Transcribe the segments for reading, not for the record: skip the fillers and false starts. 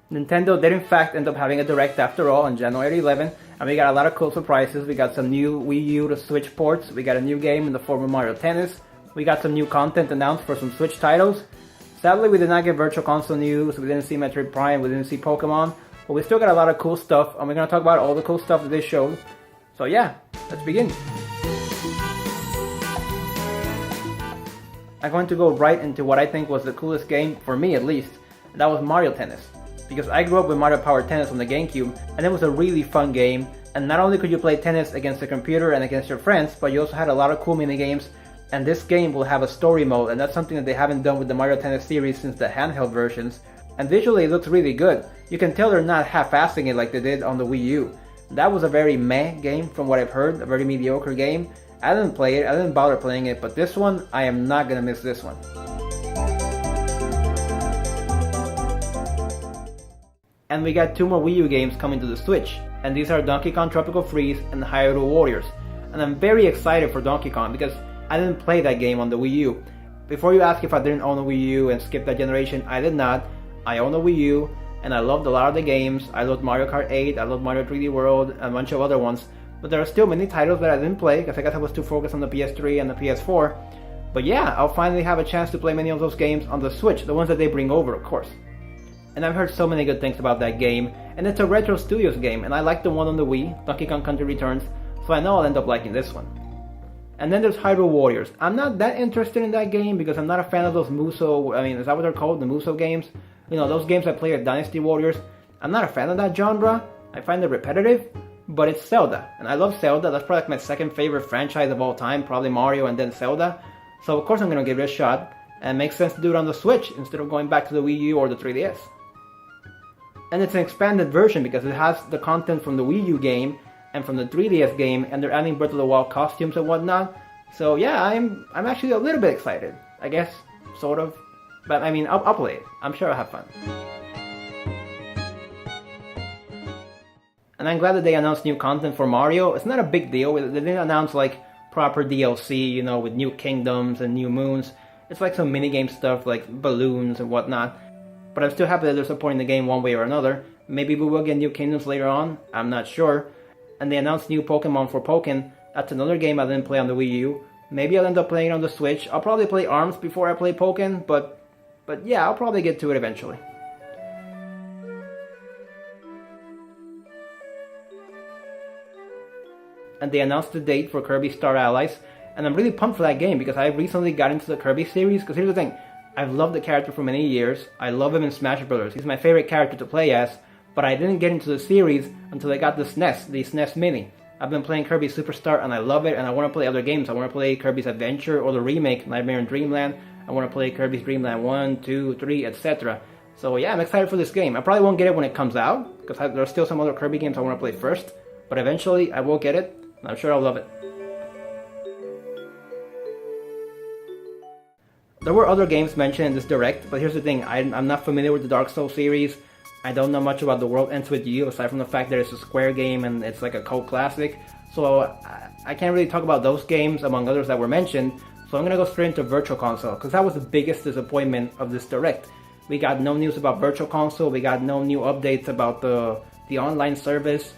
Nintendo did in fact end up having a direct after all on January 11th, and we got a lot of cool surprises. We got some new Wii U to Switch ports, we got a new game in the form of Mario Tennis, we got some new content announced for some Switch titles. Sadly, we did not get Virtual Console news, we didn't see Metroid Prime, we didn't see Pokemon, but we still got a lot of cool stuff, and we're going to talk about all the cool stuff that they showed. So yeah, let's begin. I'm going to go right into what I think was the coolest game, for me at least, and that was Mario Tennis. Because I grew up with Mario Power Tennis on the GameCube, and it was a really fun game, and not only could you play tennis against the computer and against your friends, but you also had a lot of cool mini games, and this game will have a story mode, and that's something that they haven't done with the Mario Tennis series since the handheld versions, and visually it looks really good. You can tell they're not half-assing it like they did on the Wii U. That was a very meh game from what I've heard, a very mediocre game. I didn't play it, I didn't bother playing it, but this one, I am not gonna miss this one. And we got 2 more Wii U games coming to the Switch, and these are Donkey Kong Tropical Freeze and Hyrule Warriors. And I'm very excited for Donkey Kong because I didn't play that game on the Wii U. Before you ask if I didn't own a Wii U and skip that generation, I did not. I own a Wii U, and I loved a lot of the games. I loved Mario Kart 8, I loved Mario 3D World, and a bunch of other ones. But there are still many titles that I didn't play, because I guess I was too focused on the PS3 and the PS4. But yeah, I'll finally have a chance to play many of those games on the Switch, the ones that they bring over, of course. And I've heard so many good things about that game, and it's a Retro Studios game, and I like the one on the Wii, Donkey Kong Country Returns, so I know I'll end up liking this one. And then there's Hyrule Warriors. I'm not that interested in that game because I'm not a fan of those Muso, is that what they're called, the Muso games? You know, those games I play at Dynasty Warriors. I'm not a fan of that genre, I find it repetitive, but it's Zelda, and I love Zelda. That's probably like my second favorite franchise of all time, probably Mario and then Zelda. So of course I'm gonna give it a shot, and it makes sense to do it on the Switch instead of going back to the Wii U or the 3DS. And it's an expanded version because it has the content from the Wii U game and from the 3DS game, and they're adding Breath of the Wild costumes and whatnot. So yeah, I'm actually a little bit excited, I guess, sort of. But I mean, I'll play it. I'm sure I'll have fun. And I'm glad that they announced new content for Mario. It's not a big deal. They didn't announce like proper DLC, you know, with new kingdoms and new moons. It's like some minigame stuff like balloons and whatnot. But I'm still happy that they're supporting the game one way or another. Maybe we will get new kingdoms later on, I'm not sure. And they announced new Pokemon for Pokken. That's another game I didn't play on the Wii U. Maybe I'll end up playing it on the Switch. I'll probably play ARMS before I play Pokken, but yeah, I'll probably get to it eventually. And they announced the date for Kirby Star Allies, and I'm really pumped for that game because I recently got into the Kirby series. Because here's the thing, I've loved the character for many years. I love him in Smash Bros. He's my favorite character to play as, but I didn't get into the series until I got the SNES Mini. I've been playing Kirby Superstar and I love it, and I want to play other games. I want to play Kirby's Adventure or the remake, Nightmare in Dreamland. I want to play Kirby's Dream Land 1, 2, 3, etc. So yeah, I'm excited for this game. I probably won't get it when it comes out, because there's still some other Kirby games I want to play first. But eventually, I will get it, and I'm sure I'll love it. There were other games mentioned in this Direct, but here's the thing, I'm not familiar with the Dark Souls series. I don't know much about The World Ends With You, aside from the fact that it's a Square game and it's like a cult classic. So I can't really talk about those games, among others that were mentioned. So I'm gonna go straight into Virtual Console, because that was the biggest disappointment of this Direct. We got no news about Virtual Console, we got no new updates about the online service,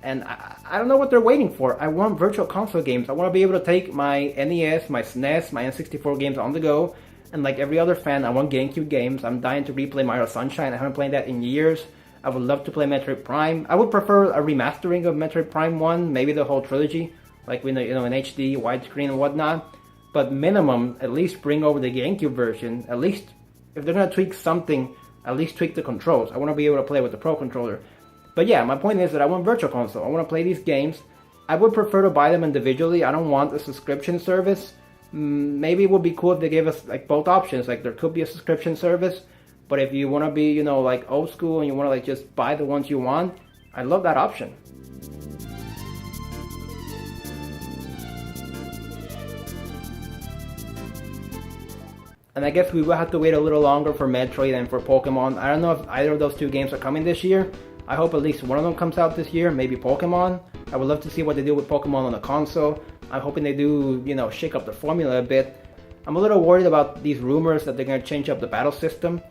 and I don't know what they're waiting for. I want Virtual Console games. I want to be able to take my NES, my SNES, my N64 games on the go, and like every other fan, I want GameCube games. I'm dying to replay Mario Sunshine. I haven't played that in years. I would love to play Metroid Prime. I would prefer a remastering of Metroid Prime 1, maybe the whole trilogy, like in HD, widescreen and whatnot. But minimum, at least bring over the GameCube version. At least, if they're going to tweak something, at least tweak the controls. I want to be able to play with the Pro Controller. But yeah, my point is that I want Virtual Console. I want to play these games. I would prefer to buy them individually. I don't want a subscription service. Maybe it would be cool if they gave us like both options. Like there could be a subscription service. But if you want to be, like old school and you want to like just buy the ones you want, I love that option. And I guess we will have to wait a little longer for Metroid and for Pokemon. I don't know if either of those two games are coming this year. I hope at least one of them comes out this year, maybe Pokemon. I would love to see what they do with Pokemon on the console. I'm hoping they do, shake up the formula a bit. I'm a little worried about these rumors that they're going to change up the battle system.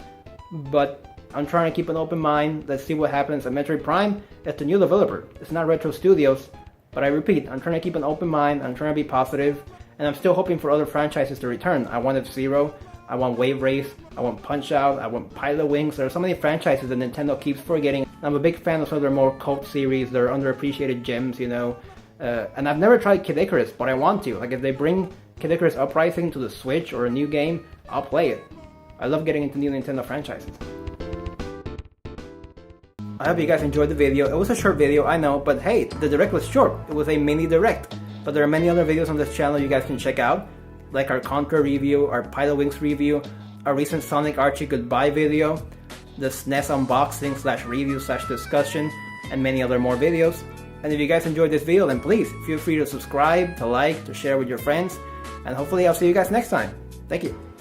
But I'm trying to keep an open mind. Let's see what happens. Metroid Prime is the new developer. It's not Retro Studios, but I repeat, I'm trying to keep an open mind. I'm trying to be positive, and I'm still hoping for other franchises to return. I want F-Zero, I want Wave Race, I want Punch-Out, I want Pilot Wings. There are so many franchises that Nintendo keeps forgetting. I'm a big fan of some of their more cult series. They're underappreciated gems, you know. And I've never tried Kid Icarus, but I want to. Like, if they bring Kid Icarus Uprising to the Switch or a new game, I'll play it. I love getting into new Nintendo franchises. I hope you guys enjoyed the video. It was a short video, I know, but hey, the direct was short. It was a mini direct. But there are many other videos on this channel you guys can check out, like our Contra review, our Pilot Wings review, our recent Sonic Archie Goodbye video, the SNES unboxing / review / discussion, and many other more videos. And if you guys enjoyed this video, then please feel free to subscribe, to like, to share with your friends, and hopefully I'll see you guys next time. Thank you.